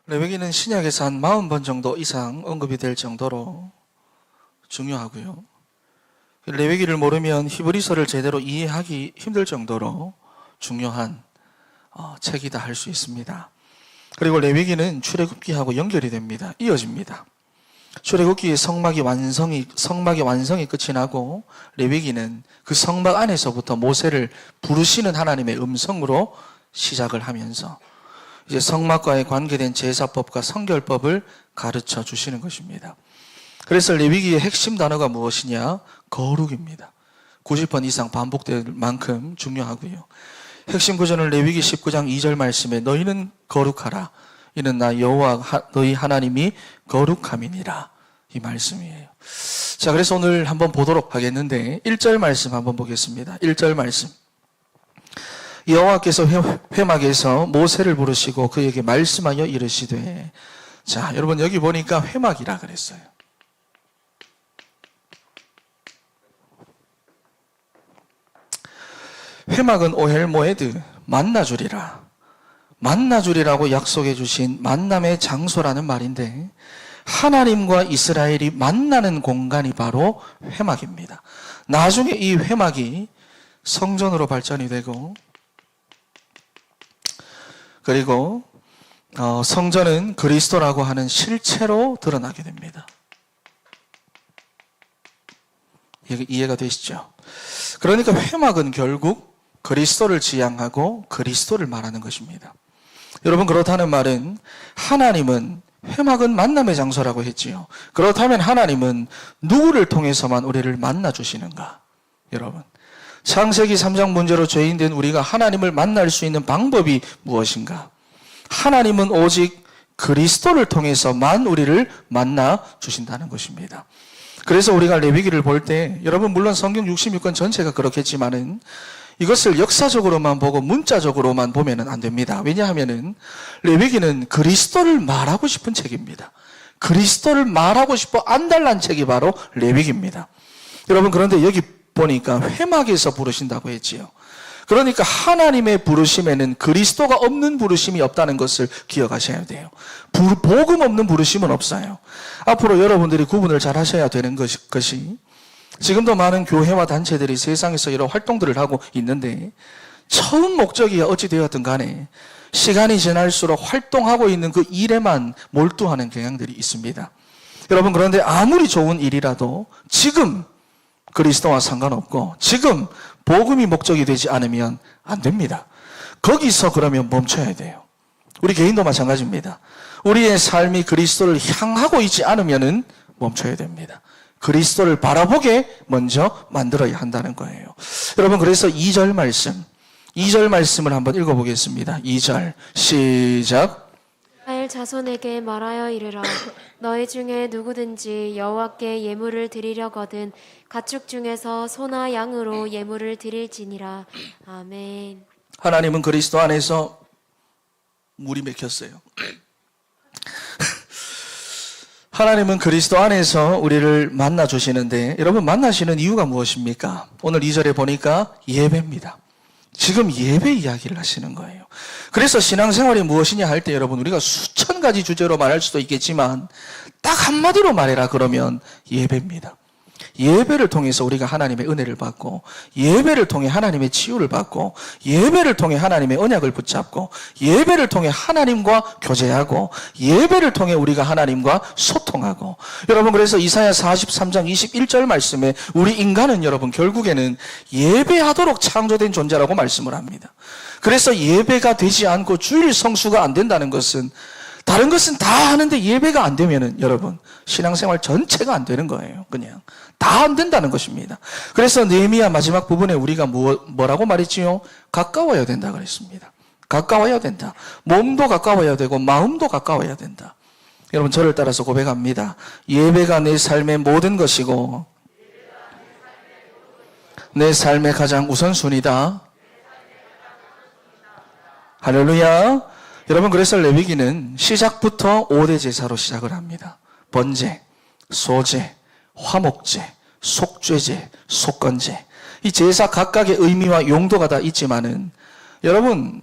레위기는 신약에서 한 40번 정도 이상 언급이 될 정도로 중요하고요. 레위기를 모르면 히브리서를 제대로 이해하기 힘들 정도로 중요한 책이다 할 수 있습니다. 그리고 레위기는 출애굽기하고 연결이 됩니다. 이어집니다. 출애굽기의 성막의 완성이 끝이 나고 레위기는 그 성막 안에서부터 모세를 부르시는 하나님의 음성으로 시작을 하면서 이제 성막과의 관계된 제사법과 성결법을 가르쳐 주시는 것입니다. 그래서 레위기의 핵심 단어가 무엇이냐? 거룩입니다. 90번 이상 반복될 만큼 중요하고요. 핵심 구절은 레위기 19장 2절 말씀에 너희는 거룩하라. 이는 나 여호와 너희 하나님이 거룩함이니라. 이 말씀이에요. 자, 그래서 오늘 한번 보도록 하겠는데 1절 말씀 한번 보겠습니다. 1절 말씀. 여호와께서 회막에서 모세를 부르시고 그에게 말씀하여 이르시되. 자, 여러분 여기 보니까 회막이라 그랬어요. 회막은 오헬 모에드, 만나주리라. 만나주리라고 약속해 주신 만남의 장소라는 말인데 하나님과 이스라엘이 만나는 공간이 바로 회막입니다. 나중에 이 회막이 성전으로 발전이 되고 그리고 성전은 그리스도라고 하는 실체로 드러나게 됩니다. 이해가 되시죠? 그러니까 회막은 결국 그리스도를 지향하고 그리스도를 말하는 것입니다. 여러분, 그렇다는 말은 하나님은 회막은 만남의 장소라고 했지요. 그렇다면 하나님은 누구를 통해서만 우리를 만나 주시는가? 여러분, 창세기 3장 문제로 죄인된 우리가 하나님을 만날 수 있는 방법이 무엇인가? 하나님은 오직 그리스도를 통해서만 우리를 만나 주신다는 것입니다. 그래서 우리가 레위기를 볼 때, 여러분 물론 성경 66권 전체가 그렇겠지만은 이것을 역사적으로만 보고 문자적으로만 보면은 안 됩니다. 왜냐하면은 레위기는 그리스도를 말하고 싶은 책입니다. 그리스도를 말하고 싶어 안달난 책이 바로 레위기입니다. 여러분, 그런데 여기 보니까 회막에서 부르신다고 했지요. 그러니까 하나님의 부르심에는 그리스도가 없는 부르심이 없다는 것을 기억하셔야 돼요. 복음 없는 부르심은 없어요. 앞으로 여러분들이 구분을 잘 하셔야 되는 것이 지금도 많은 교회와 단체들이 세상에서 여러 활동들을 하고 있는데 처음 목적이 어찌 되었든 간에 시간이 지날수록 활동하고 있는 그 일에만 몰두하는 경향들이 있습니다. 여러분, 그런데 아무리 좋은 일이라도 지금 그리스도와 상관없고 지금 복음이 목적이 되지 않으면 안 됩니다. 거기서 그러면 멈춰야 돼요. 우리 개인도 마찬가지입니다. 우리의 삶이 그리스도를 향하고 있지 않으면 멈춰야 됩니다. 그리스도를 바라보게 먼저 만들어야 한다는 거예요. 여러분, 그래서 2절 말씀을 한번 읽어보겠습니다. 2절 시작. 이스라엘 자손에게 말하여 이르라. 너희 중에 누구든지 여호와께 예물을 드리려거든 가축 중에서 소나 양으로 예물을 드릴지니라. 아멘. 하나님은 그리스도 안에서 물이 맥혔어요. 하나님은 그리스도 안에서 우리를 만나 주시는데 여러분, 만나시는 이유가 무엇입니까? 오늘 2절에 보니까 예배입니다. 지금 예배 이야기를 하시는 거예요. 그래서 신앙생활이 무엇이냐 할 때 여러분, 우리가 수천 가지 주제로 말할 수도 있겠지만 딱 한마디로 말해라 그러면 예배입니다. 예배를 통해서 우리가 하나님의 은혜를 받고 예배를 통해 하나님의 치유를 받고 예배를 통해 하나님의 언약을 붙잡고 예배를 통해 하나님과 교제하고 예배를 통해 우리가 하나님과 소통하고 여러분, 그래서 이사야 43장 21절 말씀에 우리 인간은 여러분 결국에는 예배하도록 창조된 존재라고 말씀을 합니다. 그래서 예배가 되지 않고 주일 성수가 안 된다는 것은 다른 것은 다 하는데 예배가 안 되면은 여러분 신앙생활 전체가 안 되는 거예요. 그냥 다 안 된다는 것입니다. 그래서 느헤미야 마지막 부분에 우리가 뭐라고 말했지요? 가까워야 된다 그랬습니다. 가까워야 된다. 몸도 가까워야 되고 마음도 가까워야 된다. 여러분, 저를 따라서 고백합니다. 예배가 내 삶의 모든 것이고 내 삶의 가장 우선순위다. 할렐루야. 여러분, 그래서 레위기는 시작부터 5대 제사로 시작을 합니다. 번제, 소제, 화목제, 속죄제, 속건제. 이 제사 각각의 의미와 용도가 다 있지만은 여러분,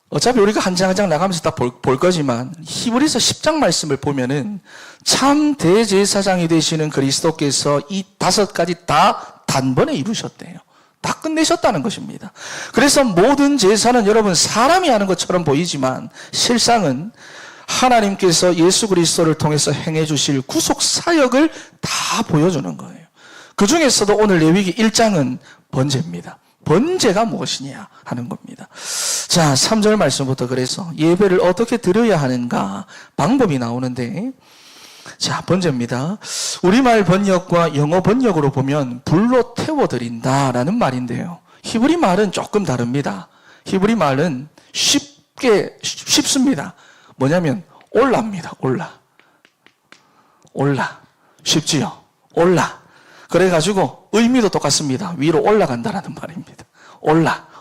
어차피 우리가 한 장 한 장 나가면서 다 볼 거지만 히브리서 10장 말씀을 보면은 참 대제사장이 되시는 그리스도께서 이 5가지 다 단번에 이루셨대요. 다 끝내셨다는 것입니다. 그래서 모든 제사는 여러분 사람이 하는 것처럼 보이지만 실상은 하나님께서 예수 그리스도를 통해서 행해 주실 구속 사역을 다 보여주는 거예요. 그 중에서도 오늘 레위기 1장은 번제입니다. 번제가 무엇이냐 하는 겁니다. 자, 3절 말씀부터 그래서 예배를 어떻게 드려야 하는가 방법이 나오는데, 자, 번제입니다. 우리말 번역과 영어 번역으로 보면 불로 태워드린다라는 말인데요. 히브리 말은 조금 다릅니다. 히브리 말은 쉽습니다. 뭐냐면 올라입니다. 올라. 쉽지요? 올라. 그래가지고 의미도 똑같습니다. 위로 올라간다라는 말입니다.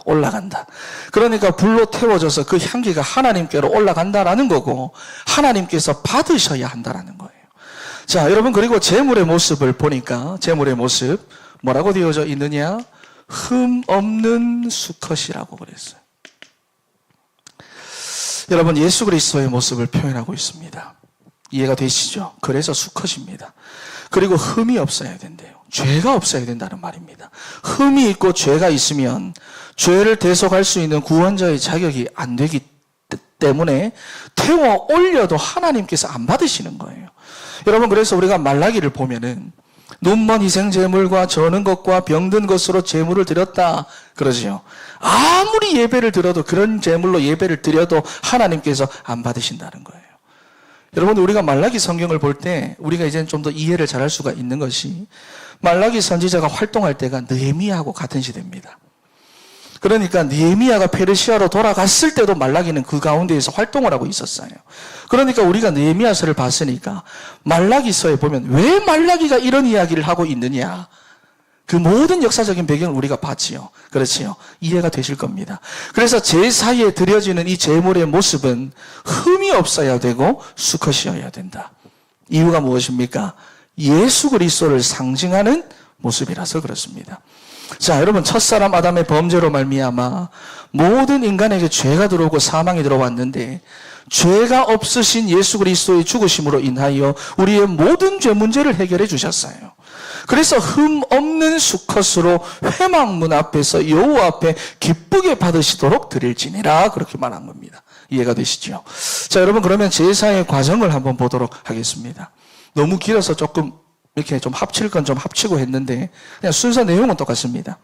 올라간다. 그러니까 불로 태워져서 그 향기가 하나님께로 올라간다라는 거고 하나님께서 받으셔야 한다라는 거예요. 자, 여러분, 그리고 제물의 모습을 보니까 제물의 모습 뭐라고 되어져 있느냐? 흠 없는 수컷이라고 그랬어요. 여러분, 예수 그리스도의 모습을 표현하고 있습니다. 이해가 되시죠? 그래서 수컷입니다. 그리고 흠이 없어야 된대요. 죄가 없어야 된다는 말입니다. 흠이 있고 죄가 있으면 죄를 대속할 수 있는 구원자의 자격이 안 되기 때문에 태워 올려도 하나님께서 안 받으시는 거예요. 여러분, 그래서 우리가 말라기를 보면은 눈먼 희생 제물과 저는 것과 병든 것으로 제물을 드렸다 그러지요. 아무리 예배를 드려도 그런 제물로 예배를 드려도 하나님께서 안 받으신다는 거예요. 여러분, 우리가 말라기 성경을 볼 때 우리가 이제는 좀 더 이해를 잘할 수가 있는 것이 말라기 선지자가 활동할 때가 느헤미야하고 같은 시대입니다. 그러니까 느헤미야가 페르시아로 돌아갔을 때도 말라기는 그 가운데에서 활동을 하고 있었어요. 그러니까 우리가 느헤미야서를 봤으니까 말라기서에 보면 왜 말라기가 이런 이야기를 하고 있느냐, 그 모든 역사적인 배경을 우리가 봤지요. 그렇지요. 이해가 되실 겁니다. 그래서 제사에 드려지는 이 제물의 모습은 흠이 없어야 되고 수컷이어야 된다. 이유가 무엇입니까? 예수 그리스도를 상징하는 모습이라서 그렇습니다. 자, 여러분, 첫사람 아담의 범죄로 말미암아 모든 인간에게 죄가 들어오고 사망이 들어왔는데 죄가 없으신 예수 그리스도의 죽으심으로 인하여 우리의 모든 죄 문제를 해결해 주셨어요. 그래서 흠 없는 수컷으로 회막문 앞에서 여호와 앞에 기쁘게 받으시도록 드릴지니라, 그렇게 말한 겁니다. 이해가 되시죠? 자, 여러분, 그러면 제사의 과정을 한번 보도록 하겠습니다. 너무 길어서 조금 이렇게 좀 합칠 건 좀 합치고 했는데 그냥 순서 내용은 똑같습니다.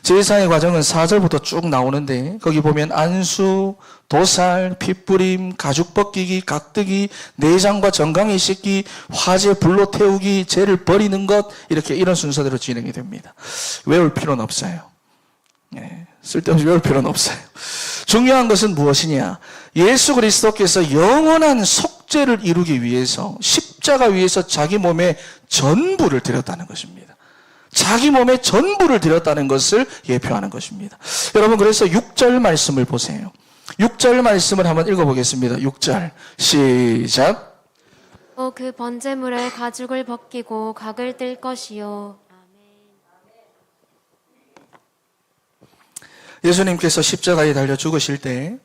제사의 과정은 4절부터 쭉 나오는데 거기 보면 안수, 도살, 핏부림, 가죽 벗기기, 각뜨기, 내장과 정강이 씻기, 화재 불로 태우기, 죄를 버리는 것, 이렇게 이런 순서대로 진행이 됩니다. 외울 필요는 없어요. 쓸데없이 외울 필요는 없어요. 중요한 것은 무엇이냐? 예수 그리스도께서 영원한 속죄를 이루기 위해서 십자가 위에서 자기 몸의 전부를 드렸다는 것입니다. 자기 몸의 전부를 드렸다는 것을 예표하는 것입니다. 여러분, 그래서 6절 말씀을 보세요. 6절 말씀을 한번 읽어보겠습니다. 6절 시작. 그 번제물에 가죽을 벗기고 각을 뜰 것이요. 예수님께서 십자가에 달려 죽으실 때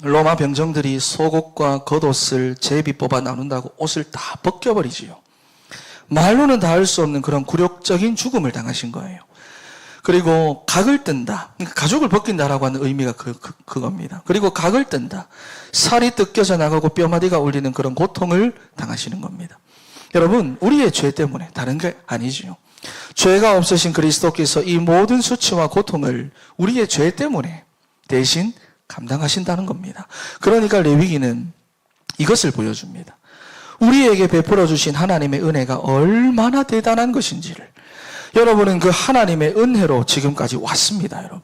로마 병정들이 속옷과 겉옷을 제비 뽑아 나눈다고 옷을 다 벗겨버리지요. 말로는 다 할 수 없는 그런 굴욕적인 죽음을 당하신 거예요. 그리고 각을 뜬다. 그러니까 가죽을 벗긴다라고 하는 의미가 그겁니다. 그리고 각을 뜬다. 살이 뜯겨져 나가고 뼈마디가 울리는 그런 고통을 당하시는 겁니다. 여러분, 우리의 죄 때문에, 다른 게 아니지요. 죄가 없으신 그리스도께서 이 모든 수치와 고통을 우리의 죄 때문에 대신 감당하신다는 겁니다. 그러니까 레위기는 이것을 보여줍니다. 우리에게 베풀어 주신 하나님의 은혜가 얼마나 대단한 것인지를. 여러분은 그 하나님의 은혜로 지금까지 왔습니다, 여러분.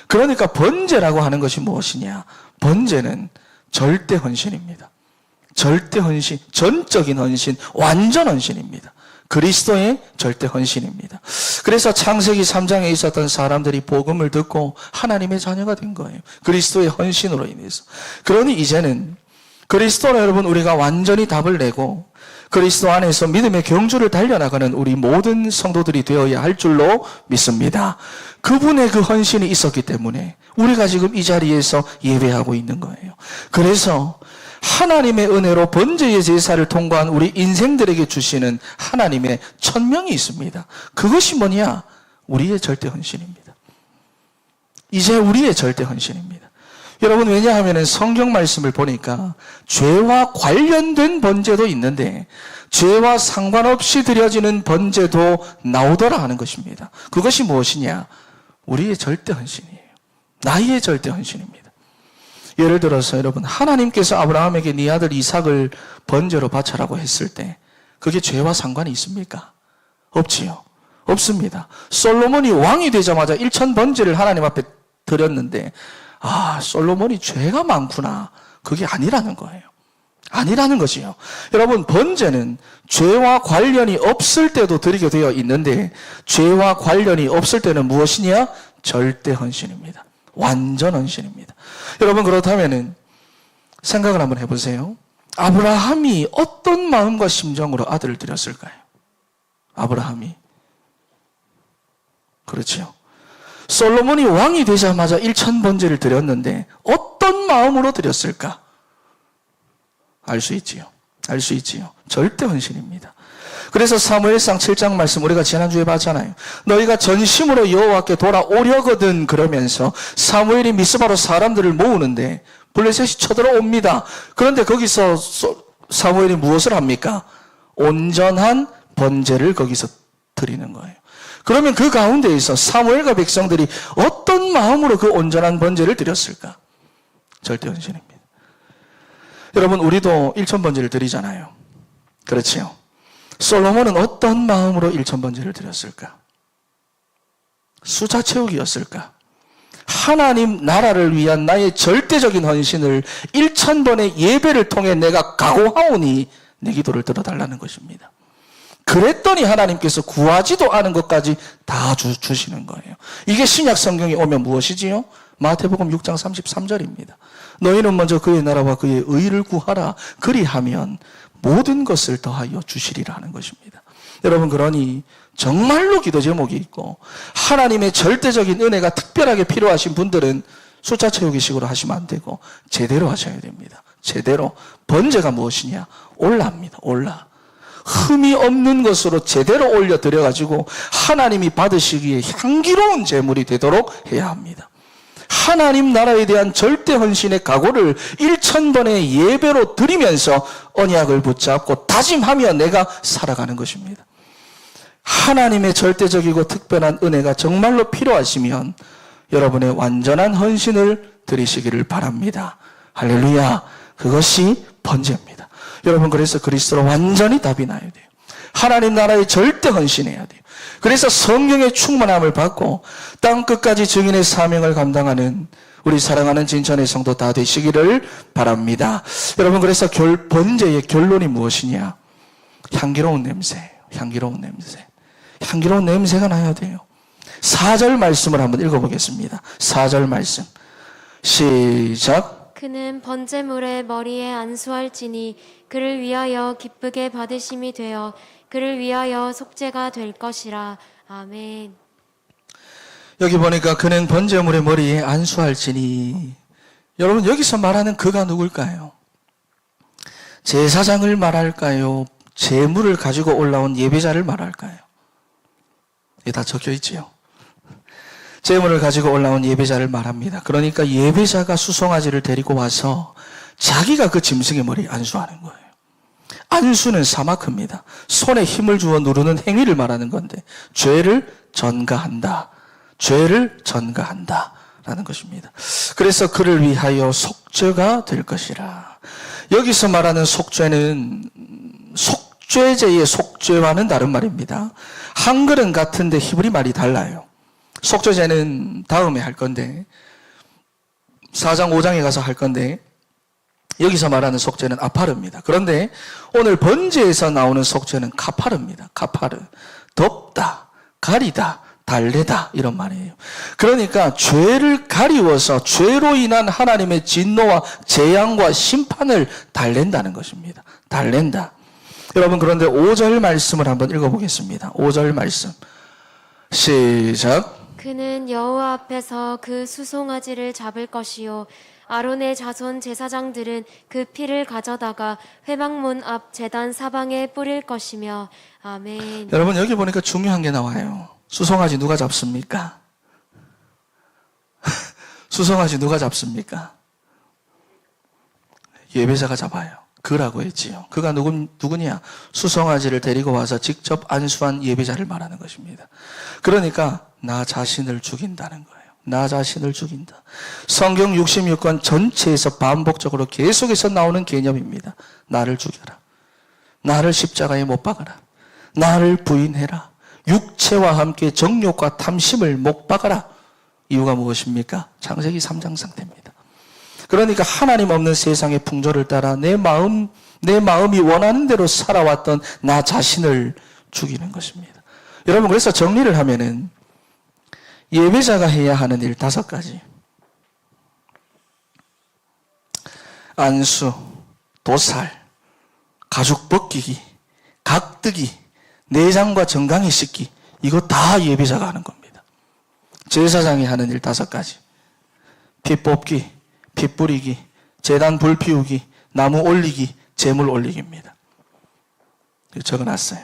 그러니까 번제라고 하는 것이 무엇이냐? 번제는 절대 헌신입니다. 절대 헌신, 전적인 헌신, 완전 헌신입니다. 그리스도의 절대 헌신입니다. 그래서 창세기 3장에 있었던 사람들이 복음을 듣고 하나님의 자녀가 된 거예요. 그리스도의 헌신으로 인해서. 그러니 이제는 그리스도로 여러분 우리가 완전히 답을 내고 그리스도 안에서 믿음의 경주를 달려나가는 우리 모든 성도들이 되어야 할 줄로 믿습니다. 그분의 그 헌신이 있었기 때문에 우리가 지금 이 자리에서 예배하고 있는 거예요. 그래서 하나님의 은혜로 번제의 제사를 통과한 우리 인생들에게 주시는 하나님의 천명이 있습니다. 그것이 뭐냐? 우리의 절대 헌신입니다. 이제 우리의 절대 헌신입니다. 여러분, 왜냐하면 성경 말씀을 보니까 죄와 관련된 번제도 있는데 죄와 상관없이 드려지는 번제도 나오더라 하는 것입니다. 그것이 무엇이냐? 우리의 절대 헌신이에요. 나의 절대 헌신입니다. 예를 들어서 여러분, 하나님께서 아브라함에게 네 아들 이삭을 번제로 바쳐라고 했을 때 그게 죄와 상관이 있습니까? 없지요. 없습니다. 솔로몬이 왕이 되자마자 1000 번제를 하나님 앞에 드렸는데 솔로몬이 죄가 많구나. 그게 아니라는 거예요. 아니라는 것이요. 여러분, 번제는 죄와 관련이 없을 때도 드리게 되어 있는데 죄와 관련이 없을 때는 무엇이냐? 절대 헌신입니다. 완전 헌신입니다. 여러분, 그렇다면은 생각을 한번 해보세요. 아브라함이 어떤 마음과 심정으로 아들을 드렸을까요? 아브라함이. 그렇죠. 솔로몬이 왕이 되자마자 1000 번제를 드렸는데 어떤 마음으로 드렸을까? 알 수 있지요. 알 수 있지요. 절대 헌신입니다. 그래서 사무엘상 7장 말씀 우리가 지난주에 봤잖아요. 너희가 전심으로 여호와께 돌아오려거든 그러면서 사무엘이 미스바로 사람들을 모으는데 블레셋이 쳐들어옵니다. 그런데 거기서 사무엘이 무엇을 합니까? 온전한 번제를 거기서 드리는 거예요. 그러면 그 가운데에서 사무엘과 백성들이 어떤 마음으로 그 온전한 번제를 드렸을까? 절대 헌신입니다. 여러분, 우리도 1000 번제를 드리잖아요. 그렇지요. 솔로몬은 어떤 마음으로 1000 번제를 드렸을까? 숫자 채우기였을까? 하나님 나라를 위한 나의 절대적인 헌신을 1000 번의 예배를 통해 내가 각오하오니 내 기도를 들어달라는 것입니다. 그랬더니 하나님께서 구하지도 않은 것까지 다 주시는 거예요. 이게 신약 성경에 오면 무엇이지요? 마태복음 6장 33절입니다. 너희는 먼저 그의 나라와 그의 의를 구하라. 그리하면 모든 것을 더하여 주시리라 하는 것입니다. 여러분, 그러니 정말로 기도 제목이 있고 하나님의 절대적인 은혜가 특별하게 필요하신 분들은 숫자 채우기식으로 하시면 안 되고 제대로 하셔야 됩니다. 제대로. 번제가 무엇이냐? 올라입니다. 올라. 흠이 없는 것으로 제대로 올려드려가지고 하나님이 받으시기에 향기로운 제물이 되도록 해야 합니다. 하나님 나라에 대한 절대 헌신의 각오를 1000 번의 예배로 드리면서 언약을 붙잡고 다짐하며 내가 살아가는 것입니다. 하나님의 절대적이고 특별한 은혜가 정말로 필요하시면 여러분의 완전한 헌신을 드리시기를 바랍니다. 할렐루야. 그것이 번제입니다. 여러분, 그래서 그리스도로 완전히 답이 나야 돼요. 하나님 나라에 절대 헌신해야 돼요. 그래서 성령의 충만함을 받고 땅 끝까지 증인의 사명을 감당하는 우리 사랑하는 진천의 성도 다 되시기를 바랍니다. 여러분, 그래서 번제의 결론이 무엇이냐? 향기로운 냄새예요. 향기로운 냄새. 향기로운 냄새가 나야 돼요. 4절 말씀을 한번 읽어보겠습니다. 4절 말씀. 시작. 그는 번제물의 머리에 안수할지니 그를 위하여 기쁘게 받으심이 되어 그를 위하여 속죄가 될 것이라. 아멘. 여기 보니까 그는 번제물의 머리에 안수할지니, 여러분, 여기서 말하는 그가 누굴까요? 제사장을 말할까요? 제물을 가지고 올라온 예배자를 말할까요? 이게 다 적혀 있지요. 제물을 가지고 올라온 예배자를 말합니다. 그러니까 예배자가 수송아지를 데리고 와서 자기가 그 짐승의 머리에 안수하는 거예요. 안수는 사마크입니다. 손에 힘을 주어 누르는 행위를 말하는 건데 죄를 전가한다. 죄를 전가한다 라는 것입니다. 그래서 그를 위하여 속죄가 될 것이라. 여기서 말하는 속죄는 속죄제의 속죄와는 다른 말입니다. 한글은 같은데 히브리 말이 달라요. 속죄제는 다음에 할 건데 4장 5장에 가서 할 건데 여기서 말하는 속죄는 아파르입니다. 그런데 오늘 번제에서 나오는 속죄는 카파르입니다. 카파르. 덮다, 가리다, 달래다 이런 말이에요. 그러니까 죄를 가리워서 죄로 인한 하나님의 진노와 재앙과 심판을 달랜다는 것입니다. 달랜다. 여러분, 그런데 5절 말씀을 한번 읽어보겠습니다. 5절 말씀. 시작. 그는 여호와 앞에서 그 수송아지를 잡을 것이요 아론의 자손 제사장들은 그 피를 가져다가 회막문 앞 제단 사방에 뿌릴 것이며 아멘. 여러분, 여기 보니까 중요한 게 나와요. 수송아지 누가 잡습니까? 수송아지 누가 잡습니까? 예배자가 잡아요. 그라고 했지요. 그가 누구냐? 수송아지를 데리고 와서 직접 안수한 예배자를 말하는 것입니다. 그러니까 나 자신을 죽인다는 거예요. 나 자신을 죽인다. 성경 66권 전체에서 반복적으로 계속해서 나오는 개념입니다. 나를 죽여라. 나를 십자가에 못 박아라. 나를 부인해라. 육체와 함께 정욕과 탐심을 못 박아라. 이유가 무엇입니까? 창세기 3장 상태입니다. 그러니까 하나님 없는 세상의 풍조를 따라 내 마음이 원하는 대로 살아왔던 나 자신을 죽이는 것입니다. 여러분, 그래서 정리를 하면은 예배자가 해야 하는 일 5가지. 안수, 도살, 가죽 벗기기, 각뜨기, 내장과 정강이 씻기. 이거 다 예배자가 하는 겁니다. 제사장이 하는 일 5가지. 피 뽑기, 피 뿌리기, 제단 불 피우기, 나무 올리기, 제물 올리기입니다. 적어놨어요.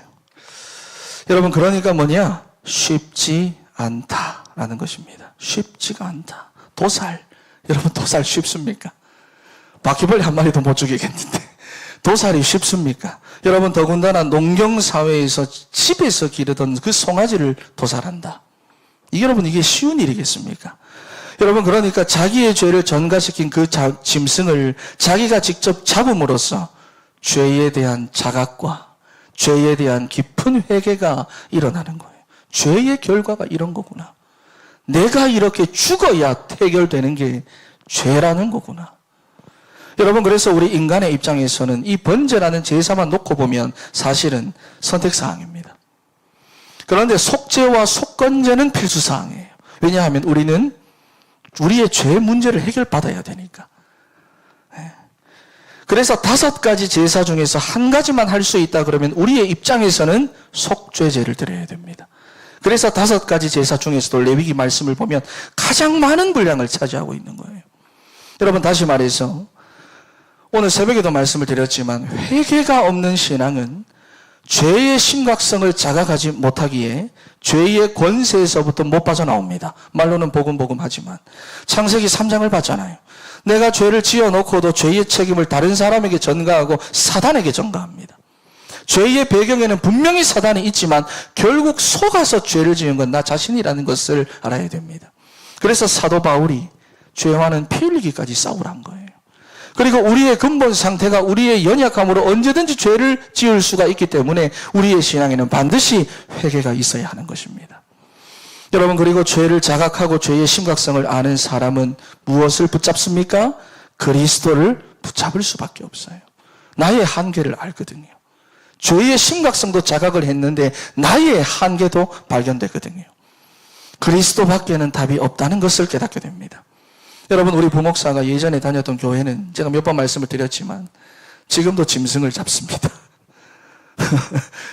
여러분, 그러니까 뭐냐? 쉽지 않다라는 것입니다. 쉽지가 않다. 도살. 여러분, 도살 쉽습니까? 바퀴벌레 한 마리도 못 죽이겠는데 도살이 쉽습니까? 여러분, 더군다나 농경사회에서 집에서 기르던 그 송아지를 도살한다. 여러분, 이게 쉬운 일이겠습니까? 여러분, 그러니까 자기의 죄를 전가시킨 그 짐승을 자기가 직접 잡음으로써 죄에 대한 자각과 죄에 대한 깊은 회개가 일어나는 거예요. 죄의 결과가 이런 거구나. 내가 이렇게 죽어야 해결되는 게 죄라는 거구나. 여러분, 그래서 우리 인간의 입장에서는 이 번제라는 제사만 놓고 보면 사실은 선택사항입니다. 그런데 속죄와 속건제는 필수사항이에요. 왜냐하면 우리는 우리의 죄 문제를 해결받아야 되니까. 그래서 5가지 제사 중에서 한 가지만 할 수 있다 그러면 우리의 입장에서는 속죄제를 드려야 됩니다. 그래서 5가지 제사 중에서도 레위기 말씀을 보면 가장 많은 분량을 차지하고 있는 거예요. 여러분, 다시 말해서 오늘 새벽에도 말씀을 드렸지만 회개가 없는 신앙은 죄의 심각성을 자각하지 못하기에 죄의 권세에서부터 못 빠져나옵니다. 말로는 복음 하지만 창세기 3장을 봤잖아요. 내가 죄를 지어놓고도 죄의 책임을 다른 사람에게 전가하고 사단에게 전가합니다. 죄의 배경에는 분명히 사단이 있지만 결국 속아서 죄를 지은 건 나 자신이라는 것을 알아야 됩니다. 그래서 사도 바울이 죄와는 피 흘리기까지 싸우란 거예요. 그리고 우리의 근본 상태가 우리의 연약함으로 언제든지 죄를 지을 수가 있기 때문에 우리의 신앙에는 반드시 회개가 있어야 하는 것입니다. 여러분, 그리고 죄를 자각하고 죄의 심각성을 아는 사람은 무엇을 붙잡습니까? 그리스도를 붙잡을 수밖에 없어요. 나의 한계를 알거든요. 죄의 심각성도 자각을 했는데 나의 한계도 발견되거든요. 그리스도밖에는 답이 없다는 것을 깨닫게 됩니다. 여러분, 우리 부목사가 예전에 다녔던 교회는 제가 몇 번 말씀을 드렸지만 지금도 짐승을 잡습니다.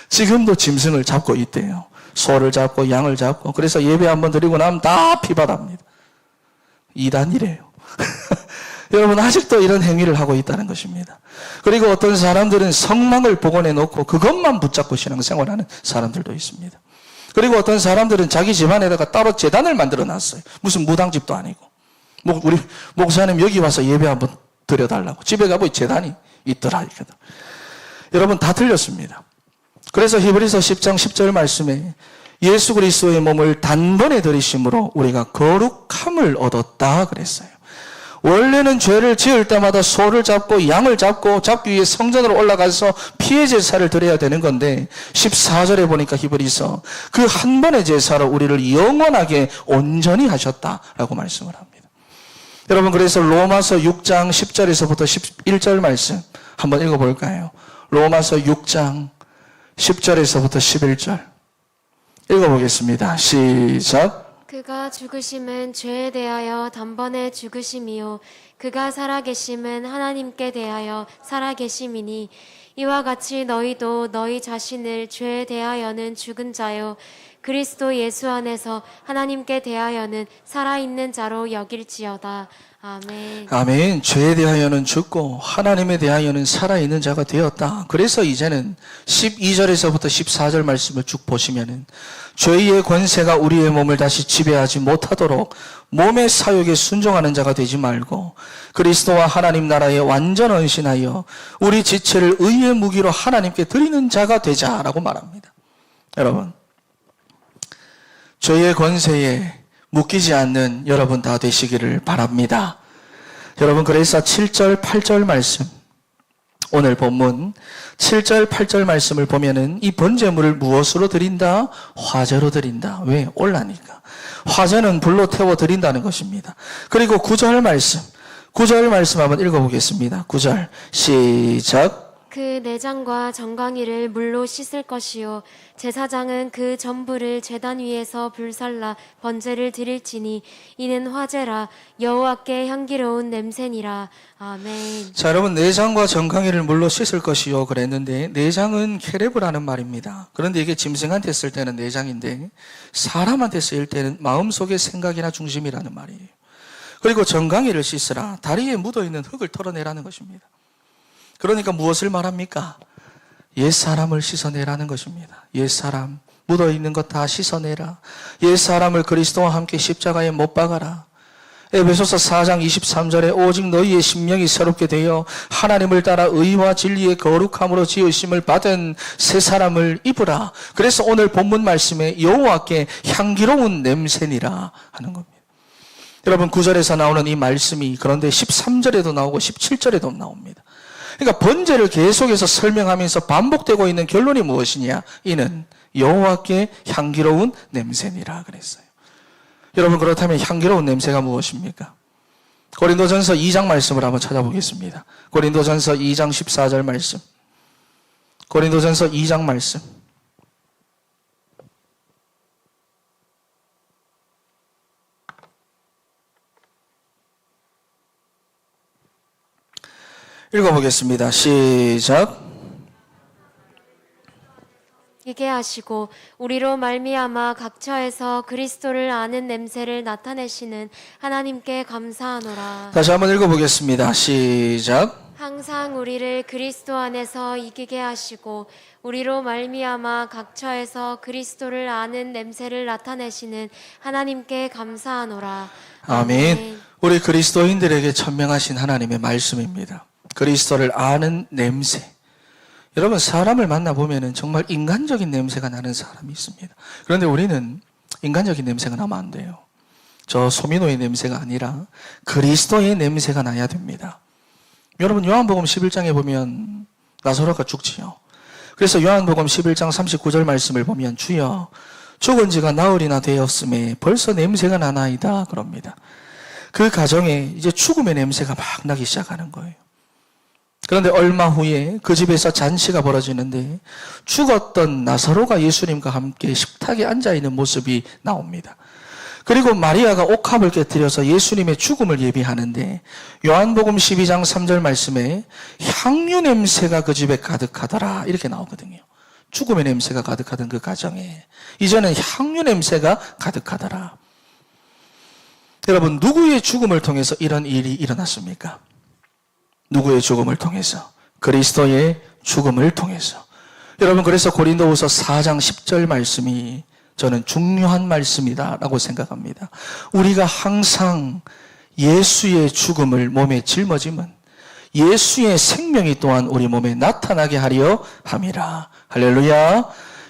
지금도 짐승을 잡고 있대요. 소를 잡고 양을 잡고. 그래서 예배 한번 드리고 나면 다 피바답니다. 이단이래요. 여러분, 아직도 이런 행위를 하고 있다는 것입니다. 그리고 어떤 사람들은 성막을 복원해 놓고 그것만 붙잡고 신앙생활하는 사람들도 있습니다. 그리고 어떤 사람들은 자기 집안에다가 따로 제단을 만들어 놨어요. 무슨 무당집도 아니고. 우리 목사님 여기 와서 예배 한번 드려달라고. 집에 가보니 제단이 있더라. 여러분, 다 틀렸습니다. 그래서 히브리서 10장 10절 말씀에 예수 그리스도의 몸을 단번에 들이심으로 우리가 거룩함을 얻었다 그랬어요. 원래는 죄를 지을 때마다 소를 잡고 양을 잡고 잡기 위해 성전으로 올라가서 피의 제사를 드려야 되는 건데 14절에 보니까 히브리서 그 한 번의 제사로 우리를 영원하게 온전히 하셨다라고 말씀을 합니다. 여러분, 그래서 로마서 6장 10절에서부터 11절 말씀 한번 읽어볼까요? 로마서 6장 10절에서부터 11절 읽어보겠습니다. 시작. 그가 죽으심은 죄에 대하여 단번에 죽으심이요 그가 살아계심은 하나님께 대하여 살아계심이니 이와 같이 너희도 너희 자신을 죄에 대하여는 죽은 자요 그리스도 예수 안에서 하나님께 대하여는 살아있는 자로 여길지어다. 아멘. 아멘. 죄에 대하여는 죽고 하나님에 대하여는 살아있는 자가 되었다. 그래서 이제는 12절에서부터 14절 말씀을 쭉 보시면은 죄의 권세가 우리의 몸을 다시 지배하지 못하도록 몸의 사욕에 순종하는 자가 되지 말고 그리스도와 하나님 나라에 완전 헌신하여 우리 지체를 의의 무기로 하나님께 드리는 자가 되자라고 말합니다. 여러분, 죄의 권세에 묶이지 않는 여러분 다 되시기를 바랍니다. 여러분, 그래서 7절, 8절 말씀, 오늘 본문 7절, 8절 말씀을 보면은 이 번제물을 무엇으로 드린다? 화제로 드린다. 왜? 올라니까. 화제는 불로 태워 드린다는 것입니다. 그리고 9절 말씀 한번 읽어보겠습니다. 9절 시작. 그 내장과 정강이를 물로 씻을 것이요 제사장은 그 전부를 제단 위에서 불살라 번제를 드릴지니 이는 화제라 여호와께 향기로운 냄새니라. 아멘. 자, 여러분, 내장과 정강이를 물로 씻을 것이요 그랬는데 내장은 케레브라는 말입니다. 그런데 이게 짐승한테 쓸 때는 내장인데 사람한테 쓰일 때는 마음속의 생각이나 중심이라는 말이에요. 그리고 정강이를 씻으라, 다리에 묻어있는 흙을 털어내라는 것입니다. 그러니까 무엇을 말합니까? 옛사람을 씻어내라는 것입니다. 옛사람, 묻어있는 것 다 씻어내라. 옛사람을 그리스도와 함께 십자가에 못 박아라. 에베소서 4장 23절에 오직 너희의 심령이 새롭게 되어 하나님을 따라 의와 진리의 거룩함으로 지으심을 받은 새 사람을 입으라. 그래서 오늘 본문 말씀에 여호와께 향기로운 냄새니라 하는 겁니다. 여러분, 9절에서 나오는 이 말씀이 그런데 13절에도 나오고 17절에도 나옵니다. 그러니까 번제를 계속해서 설명하면서 반복되고 있는 결론이 무엇이냐? 이는 여호와께 향기로운 냄새니라 그랬어요. 여러분, 그렇다면 향기로운 냄새가 무엇입니까? 고린도전서 2장 말씀을 한번 찾아보겠습니다. 고린도전서 2장 14절 말씀. 고린도전서 2장 말씀. 읽어보겠습니다. 시작. 이게 하시고 우리로 말미암아 각처에서 그리스도를 아는 냄새를 나타내시는 하나님께 감사하노라. 다시 한번 읽어보겠습니다. 시작. 항상 우리를 그리스도 안에서 이기게 하시고 우리로 말미암아 각처에서 그리스도를 아는 냄새를 나타내시는 하나님께 감사하노라. 아멘. 우리 그리스도인들에게 천명하신 하나님의 말씀입니다. 그리스도를 아는 냄새. 여러분, 사람을 만나보면 정말 인간적인 냄새가 나는 사람이 있습니다. 그런데 우리는 인간적인 냄새가 나면 안 돼요. 저 소민호의 냄새가 아니라 그리스도의 냄새가 나야 됩니다. 여러분, 요한복음 11장에 보면 나사로가 죽지요. 그래서 요한복음 11장 39절 말씀을 보면 주여 죽은 지가 나흘이나 되었음에 벌써 냄새가 나나이다 그럽니다. 그 가정에 이제 죽음의 냄새가 막 나기 시작하는 거예요. 그런데 얼마 후에 그 집에서 잔치가 벌어지는데 죽었던 나사로가 예수님과 함께 식탁에 앉아있는 모습이 나옵니다. 그리고 마리아가 옥합을 깨뜨려서 예수님의 죽음을 예비하는데 요한복음 12장 3절 말씀에 향유 냄새가 그 집에 가득하더라 이렇게 나오거든요. 죽음의 냄새가 가득하던 그 가정에 이제는 향유 냄새가 가득하더라. 여러분, 누구의 죽음을 통해서 이런 일이 일어났습니까? 누구의 죽음을 통해서? 그리스도의 죽음을 통해서. 여러분, 그래서 고린도후서 4장 10절 말씀이 저는 중요한 말씀이다라고 생각합니다. 우리가 항상 예수의 죽음을 몸에 짊어지면 예수의 생명이 또한 우리 몸에 나타나게 하려 함이라. 할렐루야.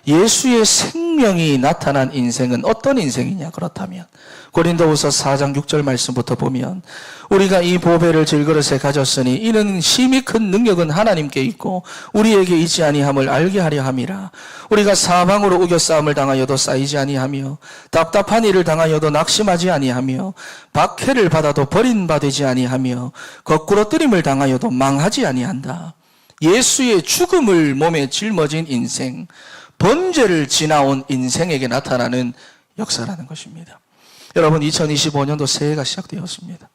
예수의 생명이 나타난 인생은 어떤 인생이냐? 그렇다면 고린도후서 4장 6절 말씀부터 보면 우리가 이 보배를 질그릇에 가졌으니 이는 심히 큰 능력은 하나님께 있고 우리에게 있지 아니함을 알게 하려 함이라. 우리가 사방으로 우겨싸움을 당하여도 쌓이지 아니하며 답답한 일을 당하여도 낙심하지 아니하며 박해를 받아도 버림받지 아니하며 거꾸로 뜨림을 당하여도 망하지 아니한다. 예수의 죽음을 몸에 짊어진 인생, 번제를 지나온 인생에게 나타나는 역사라는 것입니다. 여러분 2025년도 새해가 시작되었습니다.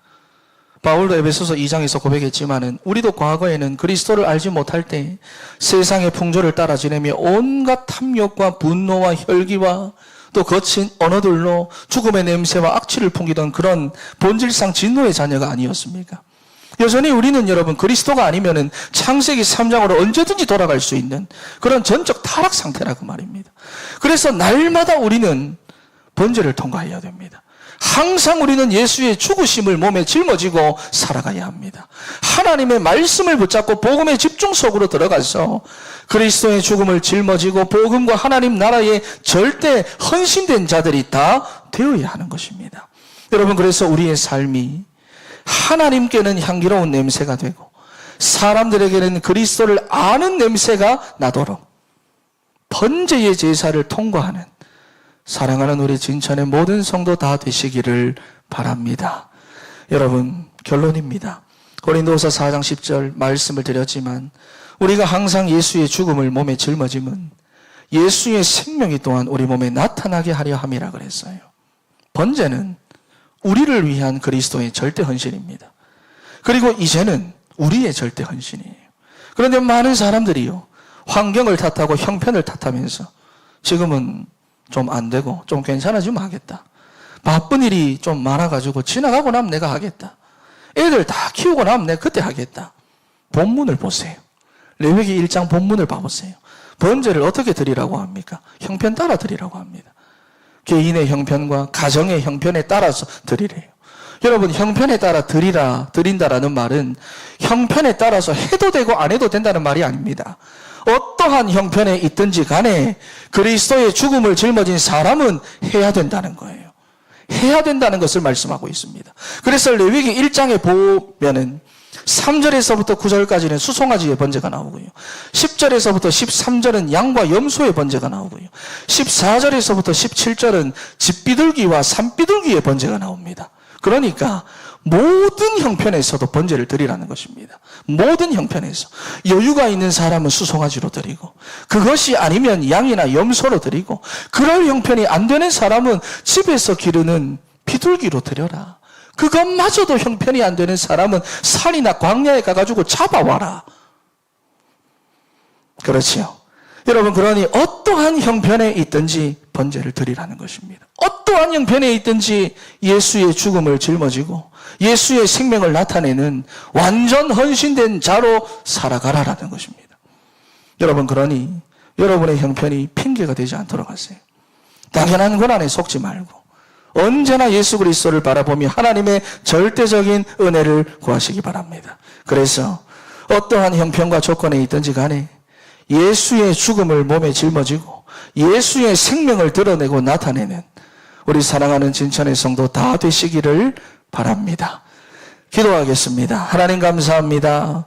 바울도 에베소서 2장에서 고백했지만은 우리도 과거에는 그리스도를 알지 못할 때 세상의 풍조를 따라 지내며 온갖 탐욕과 분노와 혈기와 또 거친 언어들로 죽음의 냄새와 악취를 풍기던 그런 본질상 진노의 자녀가 아니었습니까? 여전히 우리는 여러분 그리스도가 아니면은 창세기 3장으로 언제든지 돌아갈 수 있는 그런 전적 타락 상태라고 말입니다. 그래서 날마다 우리는 번제를 통과해야 됩니다. 항상 우리는 예수의 죽으심을 몸에 짊어지고 살아가야 합니다. 하나님의 말씀을 붙잡고 복음의 집중 속으로 들어가서 그리스도의 죽음을 짊어지고 복음과 하나님 나라에 절대 헌신된 자들이 다 되어야 하는 것입니다. 여러분, 그래서 우리의 삶이 하나님께는 향기로운 냄새가 되고 사람들에게는 그리스도를 아는 냄새가 나도록 번제의 제사를 통과하는 사랑하는 우리 진천의 모든 성도 다 되시기를 바랍니다. 여러분, 결론입니다. 고린도후서 4장 10절 말씀을 드렸지만 우리가 항상 예수의 죽음을 몸에 짊어짐은 예수의 생명이 또한 우리 몸에 나타나게 하려 함이라 그랬어요. 번제는 우리를 위한 그리스도의 절대 헌신입니다. 그리고 이제는 우리의 절대 헌신이에요. 그런데 많은 사람들이요, 환경을 탓하고 형편을 탓하면서 지금은 좀 안 되고 좀 괜찮아지면 하겠다. 바쁜 일이 좀 많아가지고 지나가고 나면 내가 하겠다. 애들 다 키우고 나면 내가 그때 하겠다. 본문을 보세요. 레위기 1장 본문을 봐보세요. 번제를 어떻게 드리라고 합니까? 형편 따라 드리라고 합니다. 개인의 형편과 가정의 형편에 따라서 드리래요. 여러분, 형편에 따라 드린다라는 말은 형편에 따라서 해도 되고 안 해도 된다는 말이 아닙니다. 어떠한 형편에 있든지 간에 그리스도의 죽음을 짊어진 사람은 해야 된다는 거예요. 해야 된다는 것을 말씀하고 있습니다. 그래서 레위기 1장에 보면은 3절에서부터 9절까지는 수송아지의 번제가 나오고요. 10절에서부터 13절은 양과 염소의 번제가 나오고요. 14절에서부터 17절은 집비둘기와 산비둘기의 번제가 나옵니다. 그러니까 모든 형편에서도 번제를 드리라는 것입니다. 모든 형편에서. 여유가 있는 사람은 수송아지로 드리고, 그것이 아니면 양이나 염소로 드리고, 그럴 형편이 안 되는 사람은 집에서 기르는 비둘기로 드려라. 그것마저도 형편이 안 되는 사람은 산이나 광야에 가가지고 잡아와라. 그렇지요. 여러분, 그러니 어떠한 형편에 있든지 번제를 드리라는 것입니다. 어떠한 형편에 있든지 예수의 죽음을 짊어지고 예수의 생명을 나타내는 완전 헌신된 자로 살아가라라는 것입니다. 여러분, 그러니 여러분의 형편이 핑계가 되지 않도록 하세요. 당연한 고난에 속지 말고 언제나 예수 그리스도를 바라보며 하나님의 절대적인 은혜를 구하시기 바랍니다. 그래서 어떠한 형편과 조건에 있든지 간에 예수의 죽음을 몸에 짊어지고 예수의 생명을 드러내고 나타내는 우리 사랑하는 진천의 성도 다 되시기를 바랍니다. 기도하겠습니다. 하나님 감사합니다.